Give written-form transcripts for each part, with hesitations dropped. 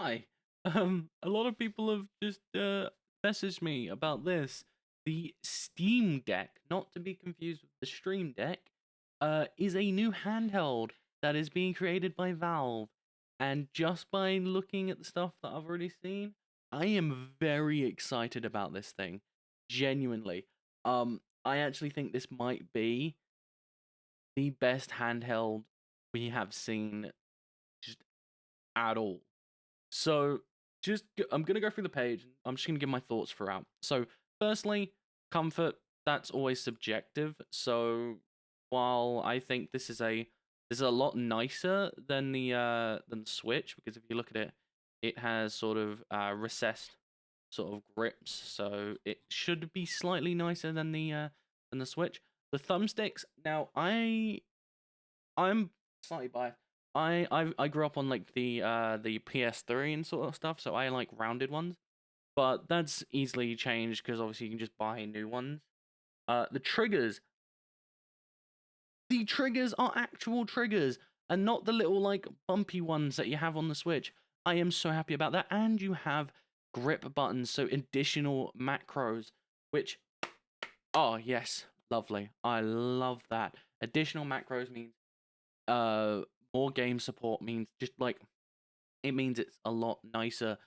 Hi. A lot of people have just messaged me about this. The Steam Deck, not to be confused with the Stream Deck, is a new handheld that is being created by Valve. And just by looking at the stuff that I've already seen, I am very excited about this thing. Genuinely. I actually think this might be the best handheld we have seen just at all. So, I'm gonna go through the page. I'm just gonna give my thoughts throughout. So, firstly, comfort. That's always subjective. So, while I think this is a lot nicer than the Switch, because if you look at it, it has sort of recessed sort of grips, so it should be slightly nicer than the Switch. The thumbsticks. Now, I'm slightly biased. I grew up on like the PS3 and sort of stuff, so I like rounded ones. But that's easily changed because obviously you can just buy new ones. The triggers. The triggers are actual triggers and not the little like bumpy ones that you have on the Switch. I am so happy about that. And you have grip buttons, so additional macros, which oh yes, lovely. I love that. Additional macros means uh more game support means just like it means it's a lot nicer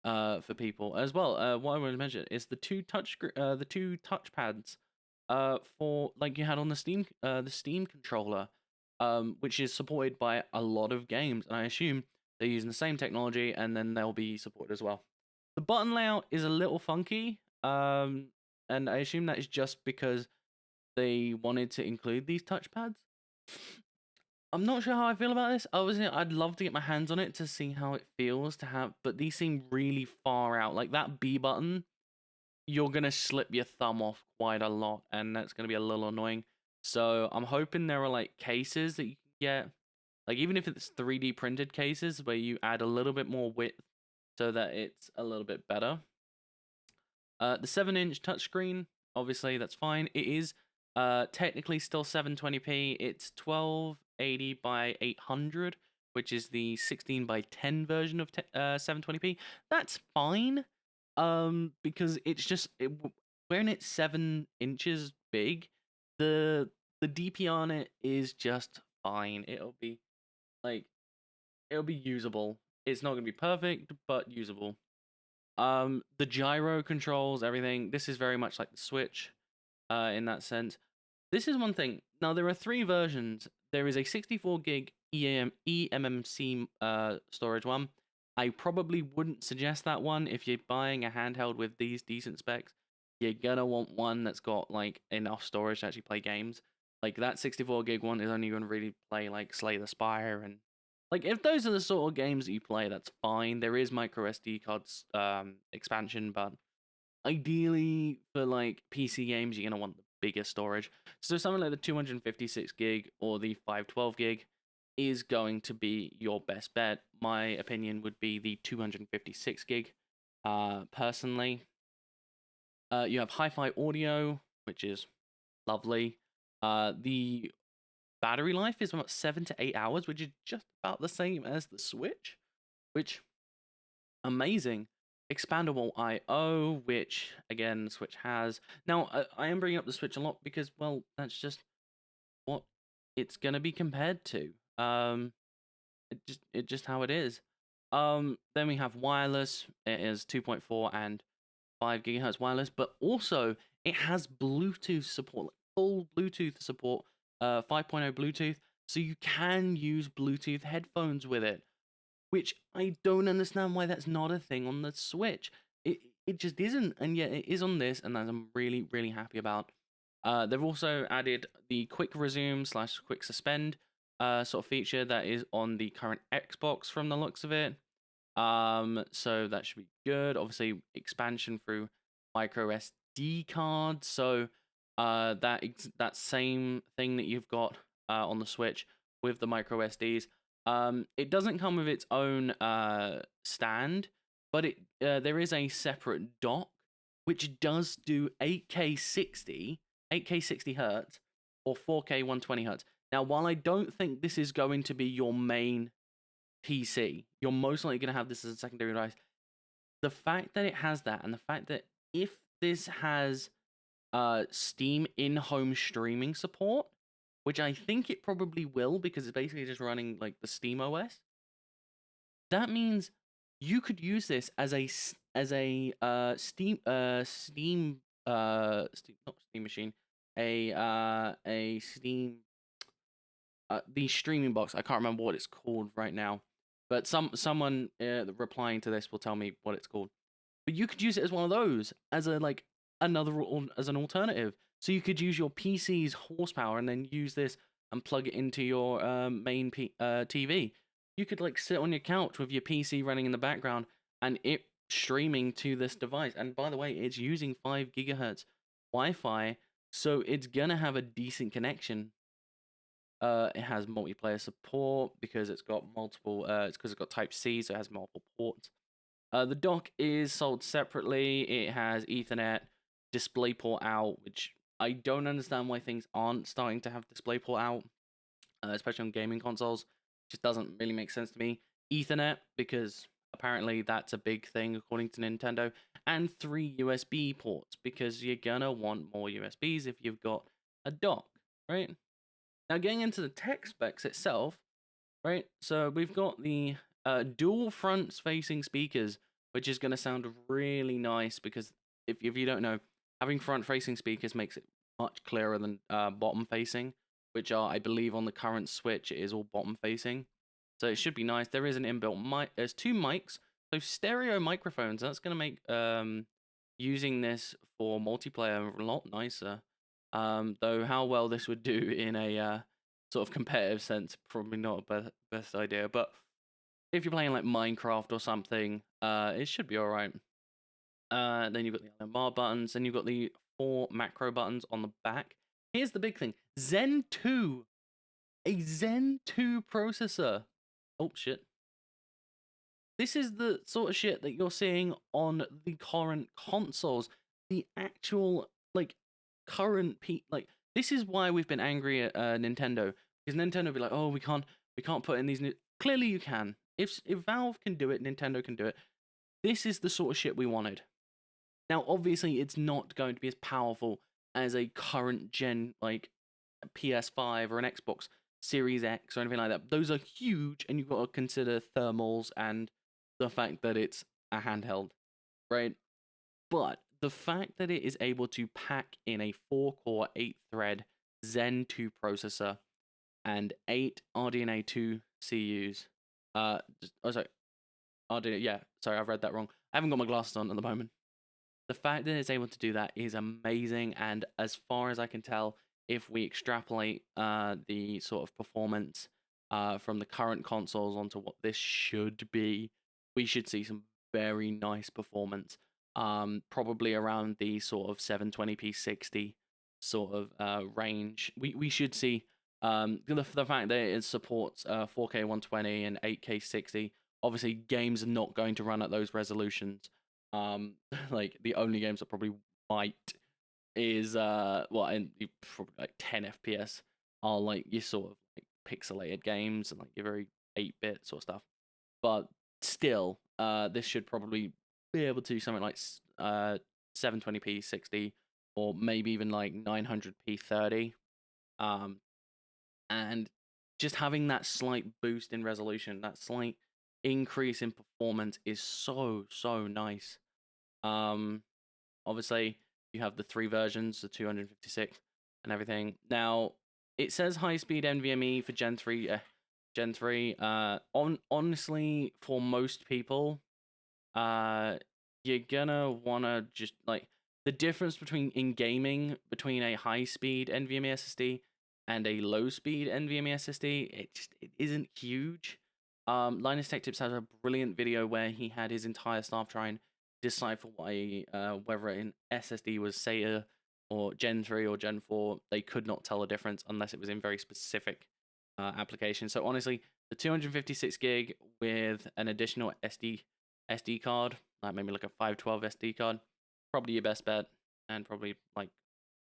for people as well. What I wanted to mention is the two touchpads for like you had on the Steam controller, which is supported by a lot of games, and I assume they're using the same technology, and then they'll be supported as well. The button layout is a little funky, and I assume that is just because they wanted to include these touchpads. I'm not sure how I feel about this. Obviously, I'd love to get my hands on it to see how it feels to have, but these seem really far out. Like that B button, you're gonna slip your thumb off quite a lot, and that's gonna be a little annoying. So I'm hoping there are like cases that you can get, like even if it's 3D printed cases where you add a little bit more width so that it's a little bit better. The 7-inch touchscreen, obviously that's fine. It is technically still 720p. It's 1280 by 800, which is the 16 by 10 version of 720p. That's fine, because when it's 7 inches big, the DP on it is just fine. Like it'll be usable. It's not gonna be perfect, but usable. The gyro controls, everything. This is very much like the Switch, in that sense. This is one thing. Now there are three versions. There is a 64 gig eMMC storage one. I probably wouldn't suggest that one if you're buying a handheld with these decent specs. You're gonna want one that's got like enough storage to actually play games. Like that 64 gig one is only gonna really play like Slay the Spire and like if those are the sort of games that you play, that's fine. There is micro SD cards expansion, but ideally for like PC games, you're gonna want the bigger storage. So something like the 256 gig or the 512 gig is going to be your best bet. My opinion would be the 256 gig. Personally, you have hi-fi audio, which is lovely. The battery life is about 7 to 8 hours, which is just about the same as the Switch, which amazing. Expandable I/O, which again the Switch has. Now I am bringing up the Switch a lot because, well, that's just what it's gonna be compared to. It just how it is. Then we have wireless. It is 2.4 and 5 GHz wireless, but also it has Bluetooth support, like full Bluetooth support, 5.0 Bluetooth, so you can use Bluetooth headphones with it, which I don't understand why that's not a thing on the Switch. It just isn't, and yet it is on this, and that I'm really really happy about. They've also added the quick resume slash quick suspend sort of feature that is on the current Xbox from the looks of it. So that should be good. Obviously, expansion through micro SD cards. So that same thing that you've got on the Switch with the micro SDs. It doesn't come with its own stand, but there is a separate dock which does do 8K 60 hertz, or 4K 120 hertz. Now, while I don't think this is going to be your main PC, you're most likely going to have this as a secondary device. The fact that it has that, and the fact that if this has Steam in-home streaming support, which I think it probably will because it's basically just running like the Steam OS, that means you could use this as a Steam not Steam machine, a Steam the streaming box. I can't remember what it's called right now, but someone replying to this will tell me what it's called. But you could use it as one of those as a like as an alternative. So you could use your PC's horsepower and then use this and plug it into your main TV. You could like sit on your couch with your PC running in the background and it streaming to this device. And by the way, it's using 5 gigahertz Wi-Fi, so it's gonna have a decent connection. It has multiplayer support because it's got multiple. It's because it's got Type C, so it has multiple ports. The dock is sold separately. It has Ethernet, DisplayPort out, which I don't understand why things aren't starting to have DisplayPort out, especially on gaming consoles. Just doesn't really make sense to me. Ethernet, because apparently that's a big thing according to Nintendo, and 3 USB ports because you're gonna want more USBs if you've got a dock, right? Now, getting into the tech specs itself, right? So we've got the dual front-facing speakers, which is going to sound really nice because if you don't know, having front-facing speakers makes it much clearer than bottom-facing, which are, I believe, on the current Switch, it is all bottom-facing. So it should be nice. There is an inbuilt mic. There's 2 mics, so stereo microphones. That's going to make using this for multiplayer a lot nicer. Though how well this would do in a sort of competitive sense, probably not a best idea. But if you're playing like Minecraft or something, it should be all right. Then you've got the LMR buttons, and you've got the 4 macro buttons on the back. Here's the big thing: Zen 2, a Zen 2 processor. Oh shit! This is the sort of shit that you're seeing on the current consoles. The actual like current like this is why we've been angry at Nintendo, because Nintendo will be like, oh, we can't put in these new. Clearly, you can. If Valve can do it, Nintendo can do it. This is the sort of shit we wanted. Now, obviously, it's not going to be as powerful as a current gen like PS5 or an Xbox Series X or anything like that. Those are huge, and you've got to consider thermals and the fact that it's a handheld, right? But the fact that it is able to pack in a 4-core, 8-thread Zen 2 processor and 8 RDNA 2 CUs. Sorry, RDNA. Yeah, sorry, I've read that wrong. I haven't got my glasses on at the moment. The fact that it's able to do that is amazing, and as far as I can tell, if we extrapolate the sort of performance from the current consoles onto what this should be, we should see some very nice performance. Probably around the sort of 720p 60 sort of range. We should see the fact that it supports 4K 120 and 8K 60. Obviously, games are not going to run at those resolutions. Like the only games that probably might is and probably like 10 FPS are like your sort of like pixelated games and like your very 8-bit sort of stuff. But still, this should probably be able to do something like 720p 60 or maybe even like 900p 30. And just having that slight boost in resolution, that slight increase in performance is so nice. Obviously you have the 3 versions, the 256 and everything. Now it says high speed NVMe for Gen 3. Gen 3. Honestly, for most people, you're gonna wanna just like the difference between in gaming between a high speed NVMe SSD and a low speed NVMe SSD, it isn't huge. Linus Tech Tips has a brilliant video where he had his entire staff try and decipher whether an SSD was SATA or Gen 3 or Gen 4. They could not tell the difference unless it was in very specific applications. So honestly, the 256 gig with an additional SD card, like maybe like a 512 SD card, probably your best bet and probably like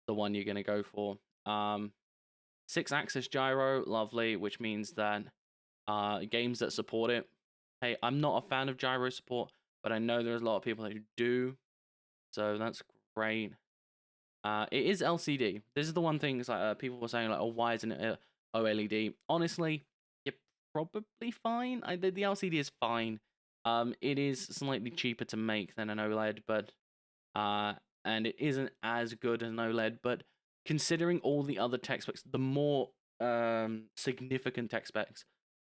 the one you're gonna go for. 6-axis gyro, lovely, which means that games that support it. Hey, I'm not a fan of gyro support, but I know there's a lot of people who do, so that's great. It is LCD. This is the one thing. Is like people were saying like, oh, why isn't it OLED? Honestly, you're probably fine. The LCD is fine. It is slightly cheaper to make than an OLED, but and it isn't as good as an OLED. But considering all the other tech specs, the more significant tech specs,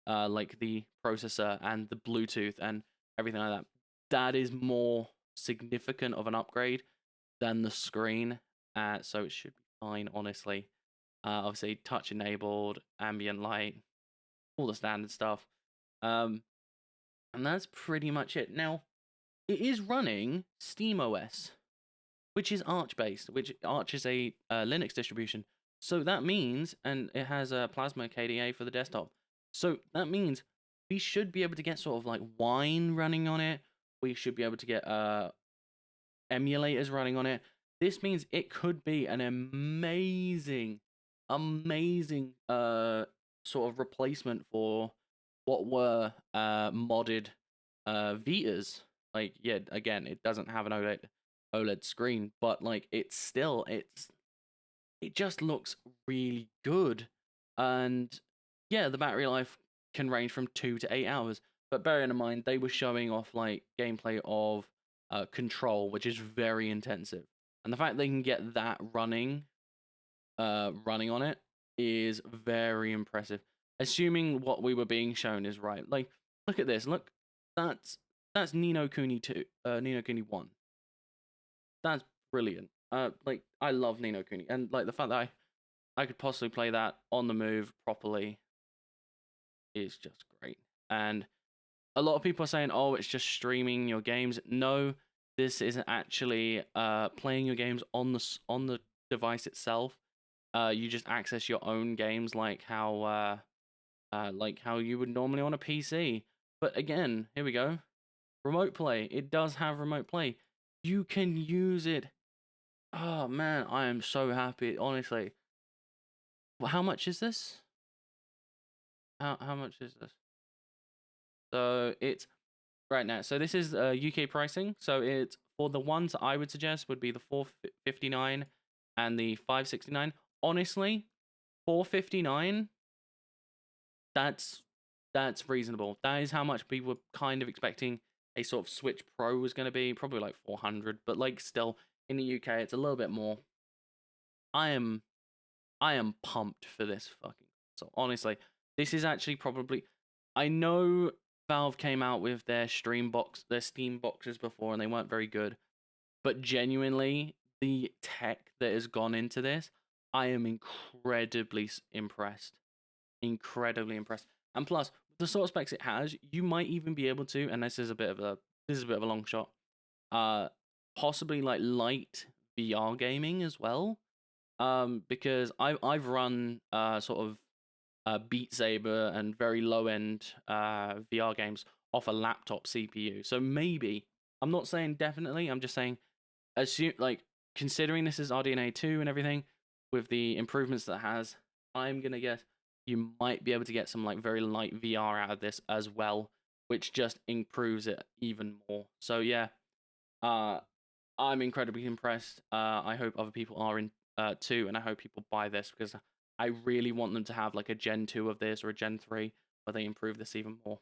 like the processor and the Bluetooth and everything like that, that is more significant of an upgrade than the screen. So it should be fine, honestly. Obviously, touch enabled, ambient light, all the standard stuff. And that's pretty much it. Now, it is running SteamOS, which is Arch based, which Arch is a Linux distribution. So that means, and it has a Plasma KDE for the desktop. So that means we should be able to get sort of like Wine running on it. We should be able to get emulators running on it. This means it could be an amazing, amazing sort of replacement for what were modded Vitas. Like, yeah, again, it doesn't have an OLED screen, but like it just looks really good. And yeah, the battery life can range from 2 to 8 hours. But bearing in mind, they were showing off like gameplay of Control, which is very intensive, and the fact they can get that running on it is very impressive. Assuming what we were being shown is right. Like, look at this. Look, that's Ni no Kuni 2, Ni no Kuni 1. That's brilliant. Like, I love Ni no Kuni, and like the fact that I could possibly play that on the move properly is just great. And a lot of people are saying, "Oh, it's just streaming your games." No, this isn't actually playing your games on the device itself. You just access your own games like how you would normally on a PC. But again, here we go. Remote play. It does have remote play. You can use it. Oh man, I am so happy. Honestly. Well, how much is this? How much is this? So it's right now. So this is UK pricing. So it's for the ones I would suggest would be the 459 and the 569. Honestly, 459. That's reasonable. That is how much people were kind of expecting a sort of Switch Pro was going to be. Probably like 400, but like still in the UK, it's a little bit more. I am pumped for this fucking. So honestly, this is actually probably. I know Valve came out with their Steam boxes before, and they weren't very good. But genuinely, the tech that has gone into this, I am incredibly impressed. Incredibly impressed. And plus, the sort of specs it has, you might even be able to, and this is a bit of a long shot, possibly like light VR gaming as well. Because I've run sort of Beat Saber and very low end VR games off a laptop CPU. So maybe, I'm not saying definitely, I'm just saying assume like considering this is RDNA 2 and everything with the improvements that it has, I'm gonna guess you might be able to get some like very light VR out of this as well, which just improves it even more. So yeah, I'm incredibly impressed. I hope other people are in too, and I hope people buy this because I really want them to have like a Gen 2 of this or a Gen 3 where they improve this even more.